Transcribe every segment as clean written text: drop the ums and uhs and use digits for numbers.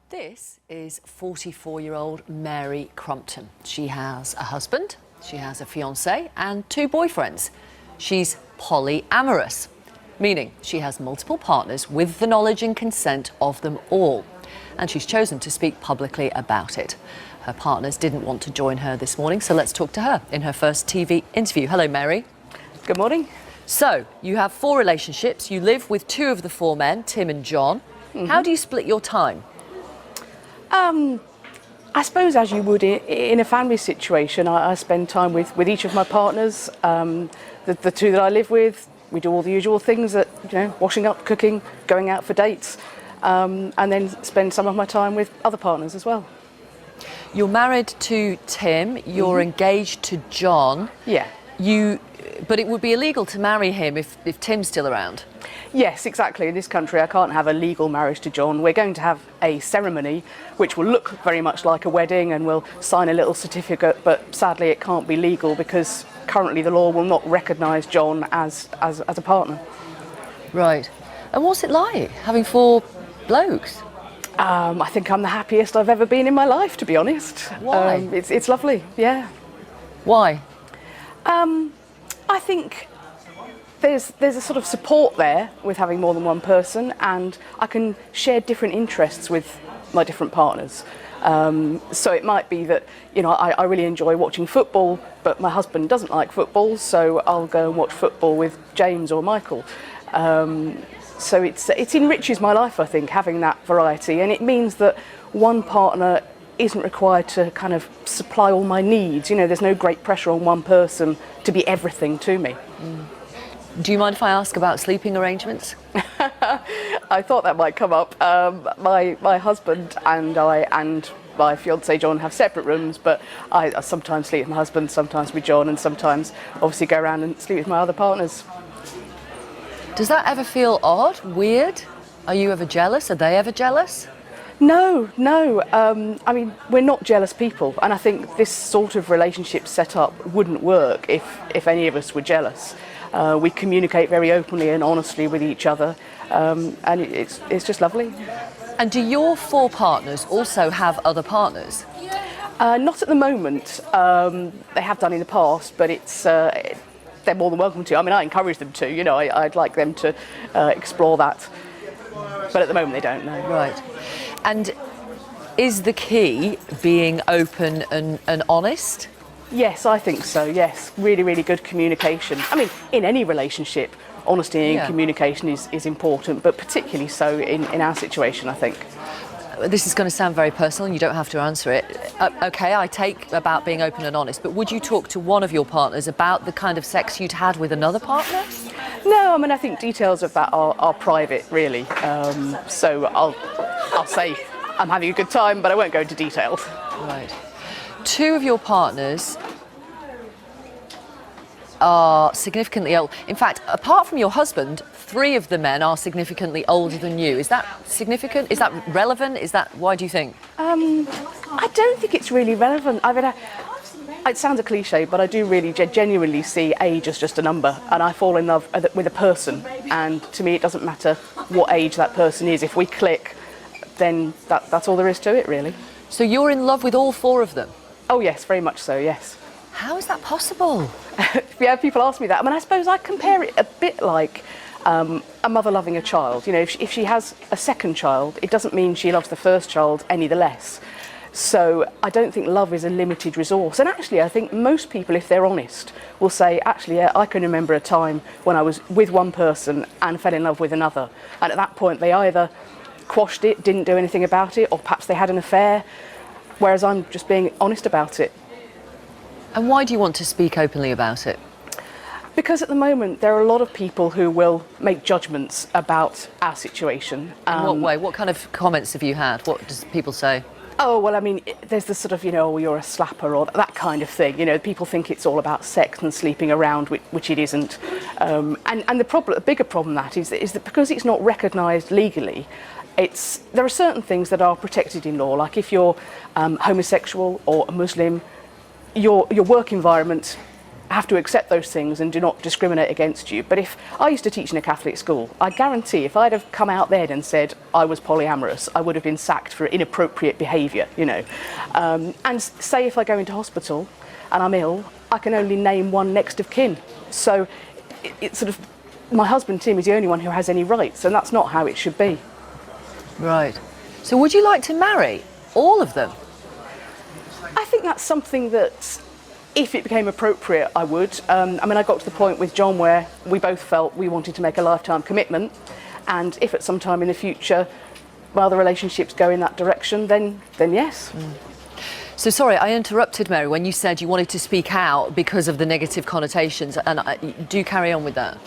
This is 44-year-old Mary Crumpton. She has a husband, she has a fiance and 2 boyfriends. She's polyamorous, meaning she has multiple partners with the knowledge and consent of them all. And she's chosen to speak publicly about it. Her partners didn't want to join her this morning, so let's talk to her in her first TV interview. Hello, Mary. Good morning. So, you have 4 relationships. You live with 2 of the 4 men, Tim and John. How do you split your time? I suppose as you would in a family situation, I spend time with each of my partners. The 2 that I live with, we do all the usual things that, washing up, cooking, going out for dates, and then spend some of my time with other partners as well. You're married to Tim, you're engaged to John. Yeah. But it would be illegal to marry him if Tim's still around. Yes, exactly. In this country, I can't have a legal marriage to John. We're going to have a ceremony which will look very much like a wedding, and we'll sign a little certificate, but sadly it can't be legal because currently the law will not recognise John as a partner. Right. And what's it like, having 4 blokes? I think I'm the happiest I've ever been in my life, to be honest. Why? It's lovely, yeah. Why? I think there's a sort of support there with having more than one person, and I can share different interests with my different partners. So it might be that, I really enjoy watching football, but my husband doesn't like football, so I'll go and watch football with James or Michael. So it enriches my life, I think, having that variety, and it means that one partner isn't required to kind of supply all my needs. There's no great pressure on one person to be everything to me. Do you mind if I ask about sleeping arrangements? I thought that might come up. My husband and I and my fiance John have separate rooms, but I sometimes sleep with my husband, sometimes with John, and sometimes obviously go around and sleep with my other partners. Does that ever feel odd, weird? Are you ever jealous? Are they ever jealous? No. I mean, we're not jealous people, and I think this sort of relationship setup wouldn't work if any of us were jealous. We communicate very openly and honestly with each other, and it's just lovely. And do your 4 partners also have other partners? Not at the moment. They have done in the past, but they're more than welcome to. I mean, I encourage them to. I'd like them to explore that, but at the moment they don't know. Right. And is the key being open and honest? Yes, I think so, yes. Really, really good communication. I mean, in any relationship, honesty and communication is important, but particularly so in our situation, I think. This is going to sound very personal and you don't have to answer it. OK, I take about being open and honest, but would you talk to one of your partners about the kind of sex you'd had with another partner? No, I mean, I think details of that are private, really. So I'll say I'm having a good time, but I won't go into details. Right. 2 of your partners are significantly old. In fact, apart from your husband, 3 of the men are significantly older than you. Is that significant? Is that relevant? Why do you think? I don't think it's really relevant. I mean, it sounds a cliche, but I do really genuinely see age as just a number, and I fall in love with a person, and to me it doesn't matter what age that person is. If we click, then that's all there is to it, really. So you're in love with all 4 of them? Oh yes, very much so, yes. How is that possible? Yeah, people ask me that. I mean, I suppose I compare it a bit like a mother loving a child. If she has a second child, it doesn't mean she loves the first child any the less. So I don't think love is a limited resource. And actually, I think most people, if they're honest, will say, actually, yeah, I can remember a time when I was with one person and fell in love with another. And at that point, they either quashed it, didn't do anything about it, or perhaps they had an affair, whereas I'm just being honest about it. And why do you want to speak openly about it? Because at the moment there are a lot of people who will make judgments about our situation. In what way? What kind of comments have you had? What does people say? Oh, well, I mean, there's the sort of, oh, you're a slapper or that kind of thing. People think it's all about sex and sleeping around, which it isn't. And the bigger problem is that because it's not recognised legally, there are certain things that are protected in law, like if you're homosexual or a Muslim, your work environment have to accept those things and do not discriminate against you. But if I used to teach in a Catholic school, I guarantee if I'd have come out then and said I was polyamorous, I would have been sacked for inappropriate behaviour, you know. And say if I go into hospital and I'm ill, I can only name one next of kin. So it's sort of, my husband Tim is the only one who has any rights, and that's not how it should be. Right. So would you like to marry all of them? I think that's something that, if it became appropriate, I would. I mean, I got to the point with John where we both felt we wanted to make a lifetime commitment, and if at some time in the future, while the relationships go in that direction, then yes. So sorry, I interrupted, Mary, when you said you wanted to speak out because of the negative connotations, and do carry on with that.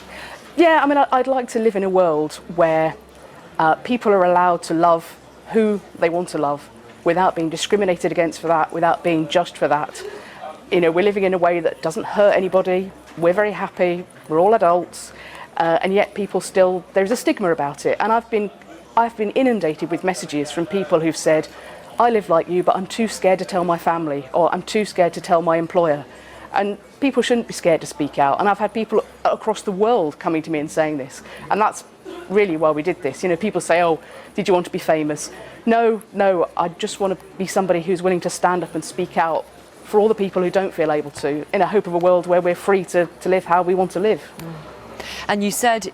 Yeah, I mean, I'd like to live in a world where people are allowed to love who they want to love without being discriminated against for that, without being judged for that. You know, we're living in a way that doesn't hurt anybody. We're very happy. We're all adults, and yet people still, there's a stigma about it. And I've been inundated with messages from people who've said, "I live like you, but I'm too scared to tell my family," or "I'm too scared to tell my employer." And people shouldn't be scared to speak out. And I've had people across the world coming to me and saying this, and that's really why we did this. You know, people say, "Oh, did you want to be famous?" No, I just want to be somebody who's willing to stand up and speak out for all the people who don't feel able to, in a hope of a world where we're free to live how we want to live. And you said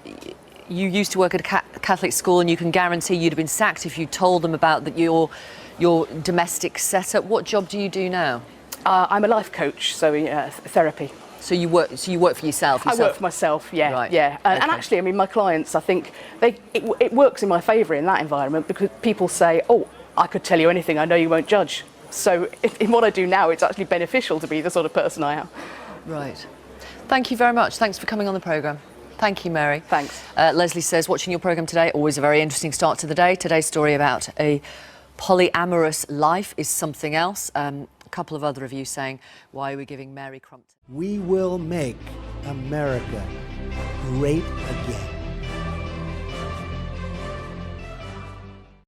you used to work at a Catholic school, and you can guarantee you'd have been sacked if you told them about your domestic setup. What job do you do now? I'm a life coach, so therapy. So you work for yourself? I work for myself, yeah, right. yeah. And actually, I mean, my clients, I think it works in my favour in that environment, because people say, "Oh, I could tell you anything, I know you won't judge." So in what I do now, it's actually beneficial to be the sort of person I am. Right. Thank you very much. Thanks for coming on the programme. Thank you, Mary. Thanks. Leslie says, watching your programme today, always a very interesting start to the day. Today's story about a polyamorous life is something else. A couple of other reviews saying, why are we giving Mary Crumpton? We will make America great again.